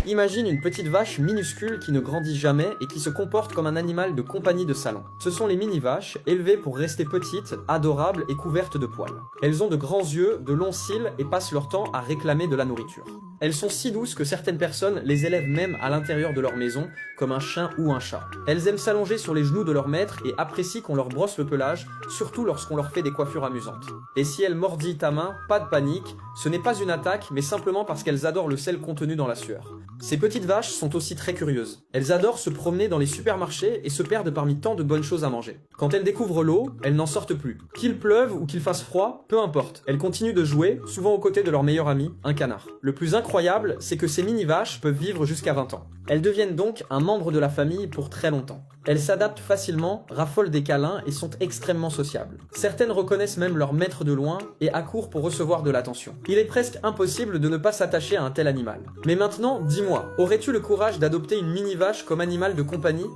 Imagine une petite vache minuscule qui ne grandit jamais et qui se comporte comme un animal de compagnie de salon. Ce sont les mini-vaches, élevées pour rester petites, adorables et couvertes de poils. Elles ont de grands yeux, de longs cils et passent leur temps à réclamer de la nourriture. Elles sont si douces que certaines personnes les élèvent même à l'intérieur de leur maison, comme un chien ou un chat. Elles aiment s'allonger sur les genoux de leur maître et apprécient qu'on leur brosse le pelage, surtout lorsqu'on leur fait des coiffures amusantes. Et si elles mordillent ta main, pas de panique, ce n'est pas une attaque, mais simplement parce qu'elles adorent le sel contenu dans la sueur. Ces petites vaches sont aussi très curieuses. Elles adorent se promener dans les supermarchés et se perdent parmi tant de bonnes choses à manger. Quand elles découvrent l'eau, elles n'en sortent plus. Qu'il pleuve ou qu'il fasse froid, peu importe. Elles continuent de jouer, souvent aux côtés de leur meilleur ami, un canard. Le plus incroyable, c'est que ces mini-vaches peuvent vivre jusqu'à 20 ans. Elles deviennent donc un membre de la famille pour très longtemps. Elles s'adaptent facilement, raffolent des câlins et sont extrêmement sociables. Certaines reconnaissent même leur maître de loin et accourent pour recevoir de l'attention. Il est presque impossible de ne pas s'attacher à un tel animal. Mais maintenant, dis-moi, aurais-tu le courage d'adopter une mini-vache comme animal de compagnie ?